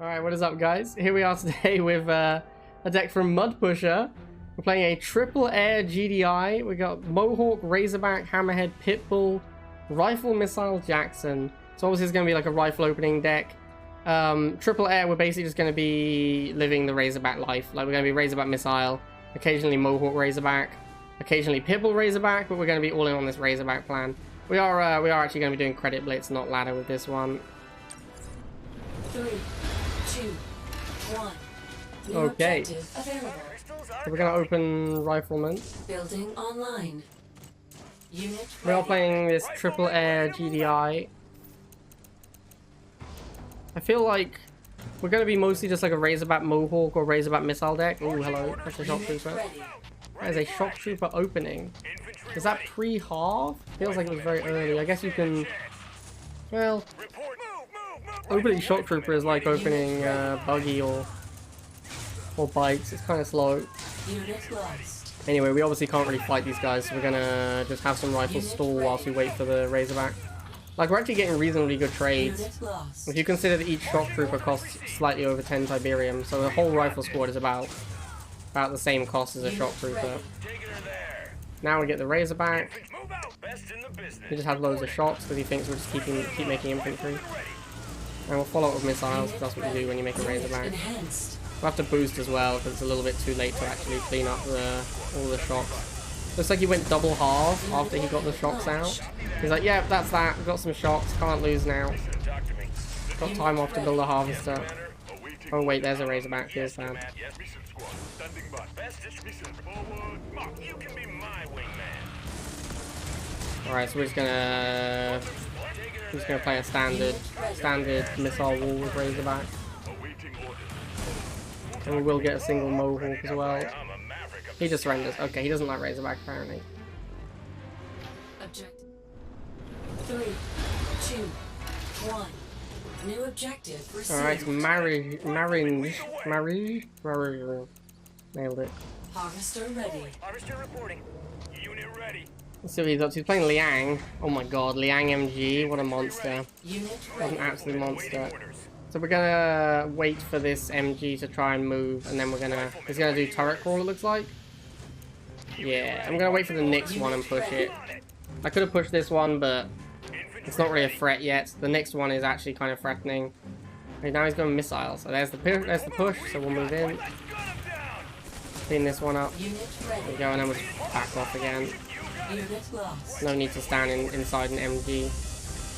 Alright, what is up, guys? Here we are today with a deck from MuddPusher. We're playing a triple air GDI. We got Mohawk, Razorback, Hammerhead, Pitbull, Rifle, Missile, Jackson. So obviously it's going to be like a rifle opening deck. Triple air, we're basically just going to be living the Razorback life. Like, we're going to be Razorback Missile, occasionally Mohawk Razorback, occasionally Pitbull Razorback, but we're going to be all in on this Razorback plan. We are actually going to be doing Credit Blitz, not Ladder with this one. 3, 2, 1. Okay. So we're going to open Rifleman. Building online. Unit We are playing this triple air GDI. I feel like we're going to be mostly just like a Razorback Mohawk or Razorback Missile deck. Oh, hello. That's a Shock Trooper. That is a Shock Trooper opening. Is that pre-half? Feels like it was very early. I guess you can... Well... Opening Shock Trooper is like opening Buggy or Bikes. It's kind of slow. Anyway, we obviously can't really fight these guys, so we're gonna just have some rifles stall whilst we wait for the Razorback. Like, we're actually getting reasonably good trades. If you consider that each Shock Trooper costs slightly over 10 Tiberium, so the whole rifle squad is about the same cost as a Shock Trooper. Now we get the Razorback. He just has loads of shots because he thinks we'll just keep making infantry. And we'll follow up with missiles, because that's what you do when you make a Razorback. We'll have to boost as well, because it's a little bit too late to actually clean up all the shocks. Looks like he went double half after he got the shocks out. He's like, yeah, that's that. We've got some shocks. Can't lose now. Got time off to build a harvester. Oh wait, there's a Razorback. Here's that. Alright, so we're just gonna play a standard missile wall with Razorback. And we will get a single Mohawk as well. He just surrenders. Okay, he doesn't like Razorback apparently. Objective 3, 2, 1. New objective received. Alright, marriage. Nailed it. Harvester ready. Harvester reporting. Unit ready. Let's see what he's up to. He's playing Liang. Oh my god, Liang MG. What a monster. What an absolute monster. So we're gonna wait for this MG to try and move, and then he's gonna do turret crawl, it looks like. Yeah, I'm gonna wait for the next one and push it. I could have pushed this one, but it's not really a threat yet. The next one is actually kind of threatening. Okay, now he's going missile. So there's the push, so we'll move in. Clean this one up. There we go, and then we'll just back off again. No need to stand inside an MG.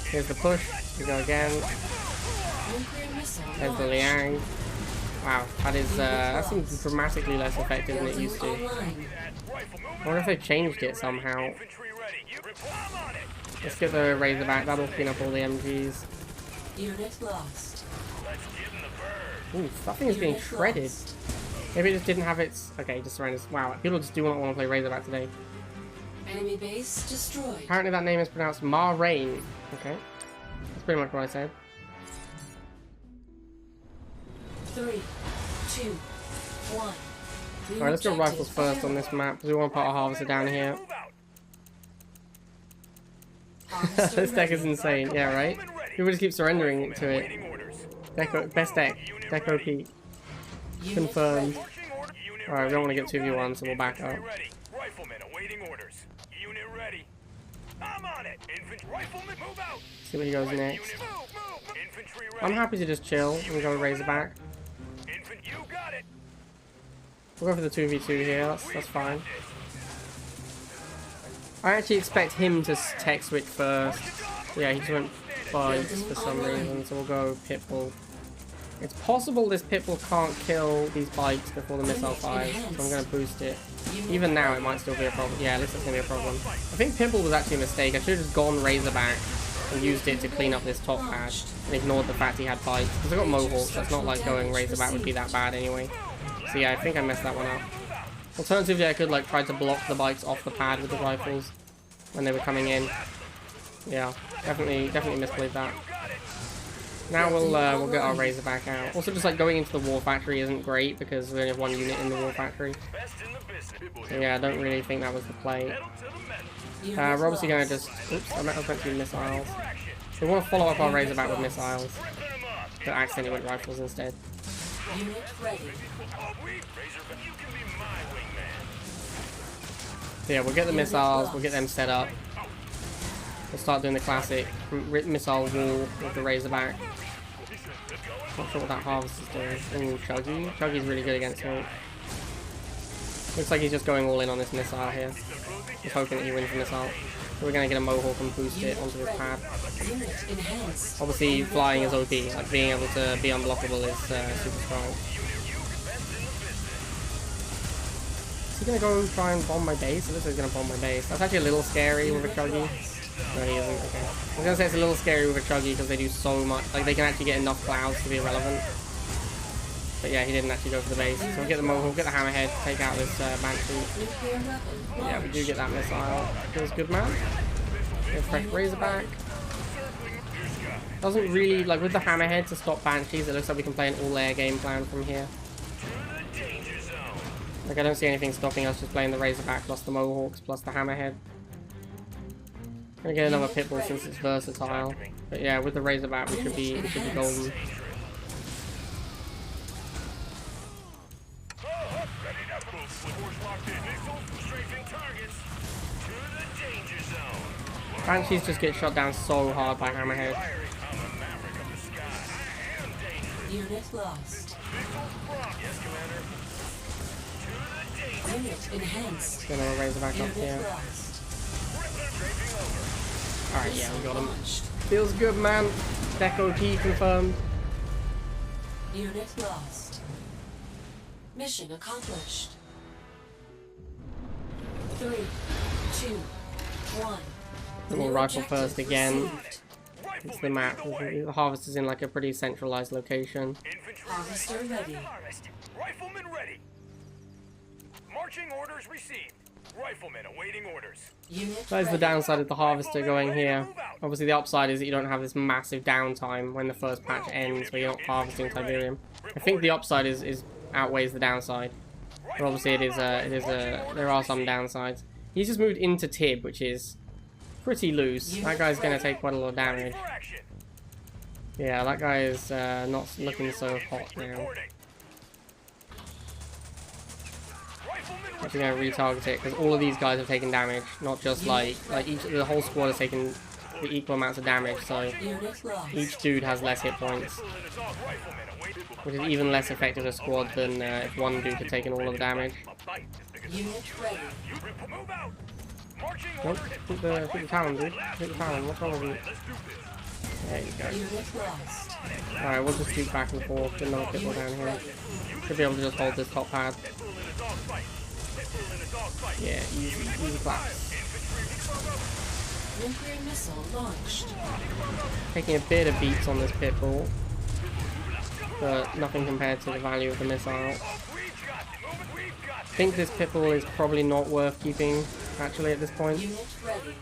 Here's the push. We go again. There's the Liang. Wow, that seems dramatically less effective than it used to. I wonder if they changed it somehow. Let's get the Razorback. That'll clean up all the MGs. Ooh, that thing is being shredded. Maybe it just didn't have its... Okay, just surrenders. Wow, people just do not want to play Razorback today. Enemy base destroyed. Apparently that name is pronounced Ma-Rain. Okay. That's pretty much what I said. 3, 2, 1. Alright, let's go rifles first on this map, because we want to put our harvester down here. This deck is insane, yeah, right? People just keep surrendering to it. Best deck. Deck OP. Confirmed. Alright, we don't want to get 2v1, so we'll back up. See what he goes next. I'm happy to just chill and go Razorback. We'll go for the 2v2 here, that's fine. I actually expect him to tech switch first. Yeah, he just went Bikes for some reason, so we'll go Pitbull. It's possible this Pitbull can't kill these Bikes before the missile fires, so I'm going to boost it. Even now it might still be a problem. Yeah, it looks like it's going to be a problem. I think Pitbull was actually a mistake. I should have just gone Razorback and used it to clean up this top pad and ignored the fact he had Bikes. Because I got Mohawks, so it's not like going Razorback would be that bad anyway. So yeah, I think I messed that one up. Alternatively, I could like try to block the Bikes off the pad with the rifles when they were coming in. Yeah, definitely misplayed that. Now we'll get our Razorback out. Also, just like going into the War Factory isn't great because we only have one unit in the War Factory. So yeah, I don't really think that was the play. We're obviously going to just... Oops, I meant to do missiles. We want to follow up our Razorback with missiles. but accidentally went rifles instead. Unit ready. Razorback, you can be my wingman. So yeah, we'll get the missiles, we'll get them set up. We'll start doing the classic missile wall with the Razorback. Not sure what that harvest is doing. Ooh, Chuggy. Chuggy's really good against smoke. Looks like he's just going all in on this missile here. Just hoping that he wins the missile. So we're gonna get a Mohawk and boost it onto this pad. Unit enhanced. Obviously, flying is OP. Like, being able to be unblockable is super strong. Is he gonna go try and bomb my base? It looks like he's gonna bomb my base. That's actually a little scary with a Chuggy. No, he isn't. Okay. I was gonna say it's a little scary with a Chuggy because they do so much. Like, they can actually get enough clouds to be irrelevant. But yeah, he didn't actually go for the base. So we'll get the Mohawk, get the Hammerhead, take out this Banshee. Yeah, we do get that missile. Feels good, man. Get a fresh Razorback. Doesn't really, like, with the Hammerhead to stop Banshees, it looks like we can play an all-air game plan from here. Like, I don't see anything stopping us just playing the Razorback plus the Mohawks plus the Hammerhead. Gonna get another Pitbull since it's versatile. But yeah, with the Razorback we should be golden. Banshees just get shot down so hard by Hammerhead. Unit lost. Unit enhanced. Gonna Razorback up here. Alright, yeah, we got him. Feels good, man. Deck OP confirmed. Unit lost. Mission accomplished. 3, 2, 1. We'll rifle first again. It's the map. The harvest is in like a pretty centralized location. Harvester ready. Rifleman ready. Marching orders received. Rifleman awaiting orders. Unit That is the ready. downside of the harvester going here. Obviously the upside is that you don't have this massive downtime when the first patch ends where you're not harvesting Tiberium. I think the upside is outweighs the downside. But obviously there are some downsides. He's just moved into Tib, which is pretty loose. That guy's gonna take quite a lot of damage. Yeah, that guy is not looking so hot now. Actually gonna retarget it because all of these guys have taken damage, not just like the whole squad has taken the equal amounts of damage, so each dude has less hit points, which is even less effective a squad than if one dude had taken all of the damage. Unit ready. Nope, hit the Talon, dude. Hit the Talon, what's wrong with you? There you go. Unit lost. Alright, we'll just shoot back and forth, get another Pitbull down here. Should be able to just hold this top pad. Yeah, easy claps. Nuclear missile launched. Taking a bit of beats on this Pitbull, but nothing compared to the value of the missile. I think this Pitbull is probably not worth keeping, actually, at this point. Unit ready.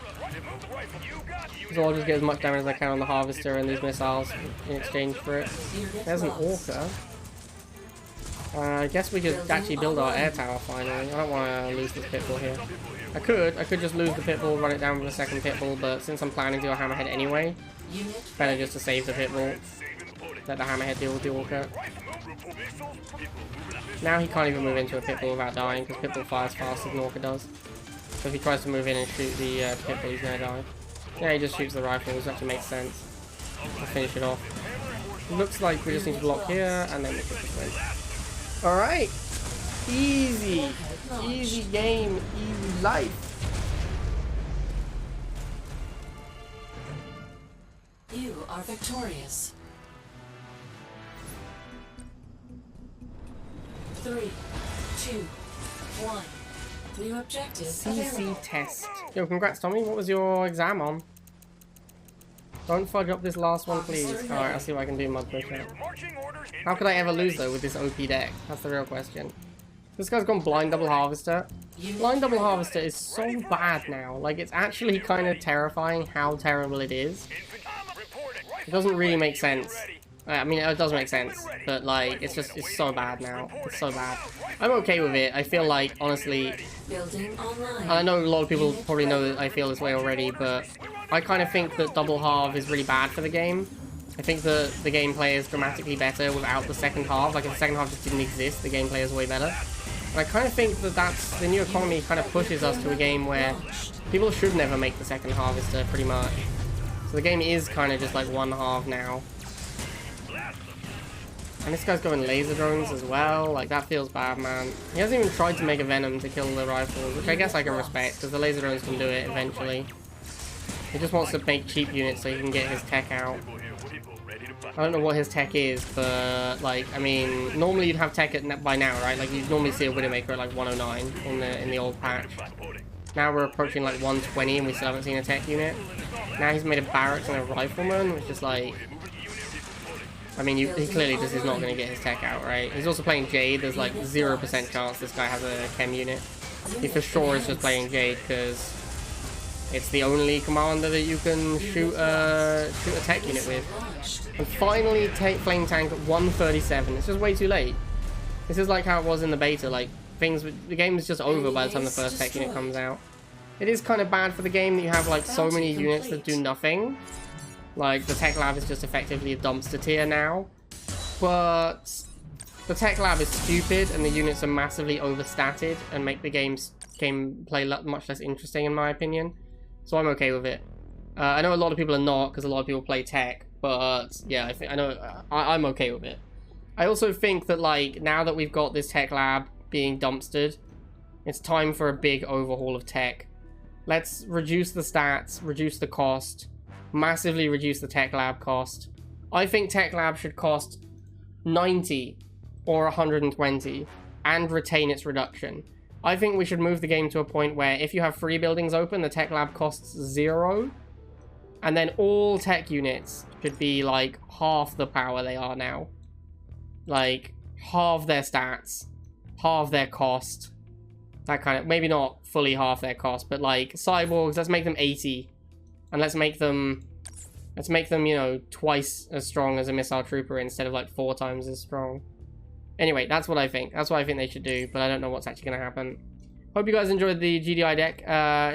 So I'll just get as much damage as I can on the Harvester and these missiles in exchange for it. Unit There's an lost. Orca. I guess we could actually build our air tower finally. I don't want to lose this Pitbull here. I could just lose the Pitbull, run it down with a second Pitbull, but since I'm planning to do a Hammerhead anyway, Unit better just to save the Pitbull. Let the Hammerhead deal with the Orca. Now he can't even move into a Pitbull without dying, because Pitbull fires faster than Orca does. So if he tries to move in and shoot the Pitbull, he's gonna die. Yeah, he just shoots the rifle, which actually makes sense. Let's finish it off. Looks like we just need to block here, and then we can just win. Alright! Easy! Easy game, easy life! You are victorious. 3, 2, 1. New objective CC available. test. Yo, congrats Tommy, what was your exam on? Don't fudge up this last one, please. Alright, I'll see what I can do, MuddPusher. How could I ever lose, though, with this OP deck? That's the real question. This guy's gone Blind Double Harvester. Blind Double Harvester is so bad now. Like, it's actually kind of terrifying how terrible it is. It doesn't really make sense. I mean, it does make sense, but, like, it's so bad now. It's so bad. I'm okay with it. I feel like, honestly, Building online. and I know a lot of people probably know that I feel this way already, but I kind of think that Double Harv is really bad for the game. I think the gameplay is dramatically better without the second half. Like, if the second half just didn't exist, the gameplay is way better. And I kind of think that the new economy kind of pushes us to a game where people should never make the second harvester, pretty much. So the game is kind of just like one half now. And this guy's going laser drones as well. Like, that feels bad, man. He hasn't even tried to make a venom to kill the rifles, which I guess I can respect, because the laser drones can do it eventually. He just wants to make cheap units so he can get his tech out. I don't know what his tech is, but, like, I mean, normally you'd have tech by now, right? Like, you'd normally see a Widowmaker at, like, 109 in the old patch. Now we're approaching, like, 120 and we still haven't seen a tech unit. Now he's made a barracks and a rifleman, which is, like... I mean, he clearly just is not going to get his tech out, right? He's also playing Jade. There's, like, 0% chance this guy has a chem unit. He for sure is just playing Jade, because... it's the only commander that you can shoot a tech unit with. And finally, Flame Tank at 137. It's just way too late. This is like how it was in the beta. Like, the game is just over by the time the first tech unit comes out. It is kind of bad for the game that you have, like, so many units that do nothing. Like, the tech lab is just effectively a dumpster tier now. But the tech lab is stupid, and the units are massively overstatted and make the gameplay much less interesting, in my opinion. So I'm okay with it. I know a lot of people are not, because a lot of people play tech, but yeah, I'm okay with it. I also think that, like, now that we've got this tech lab being dumpstered, it's time for a big overhaul of tech. Let's reduce the stats, reduce the cost, massively reduce the tech lab cost. I think tech lab should cost 90 or 120 and retain its reduction. I think we should move the game to a point where if you have 3 buildings open, the tech lab costs 0. And then all tech units should be like half the power they are now. Like, half their stats, half their cost. That kind of, maybe not fully half their cost, but like cyborgs, let's make them 80. And let's make them, you know, twice as strong as a missile trooper instead of like 4 times as strong. Anyway, that's what I think. That's what I think they should do, but I don't know what's actually going to happen. Hope you guys enjoyed the GDI deck.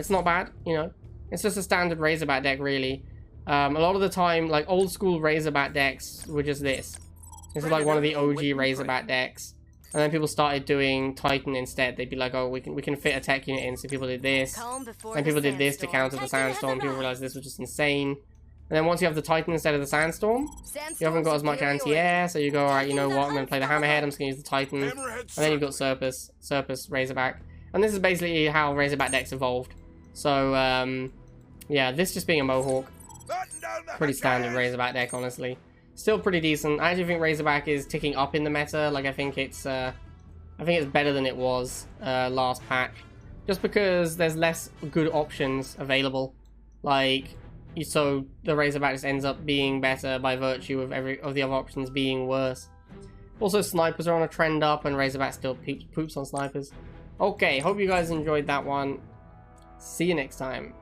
It's not bad, you know. It's just a standard Razorback deck, really. A lot of the time, like, old school Razorback decks were just this. This is like one of the OG Razorback decks. And then people started doing Titan instead. They'd be like, oh, we can fit a tech unit in, so people did this. And people did this to counter the Sandstorm. People realized this was just insane. And then once you have the Titan instead of the Sandstorm, you haven't got as much anti-air, so you go, alright, you know what, I'm going to play the Hammerhead, I'm just going to use the Titan. And then you've got Surplus Razorback. And this is basically how Razorback decks evolved. So, yeah, this just being a Mohawk. Pretty standard Razorback deck, honestly. Still pretty decent. I actually think Razorback is ticking up in the meta. Like, I think it's better than it was last patch. Just because there's less good options available. Like, so the Razorback just ends up being better by virtue of of the other options being worse. Also, snipers are on a trend up, and Razorback still poops on snipers. Okay, hope you guys enjoyed that one. See you next time.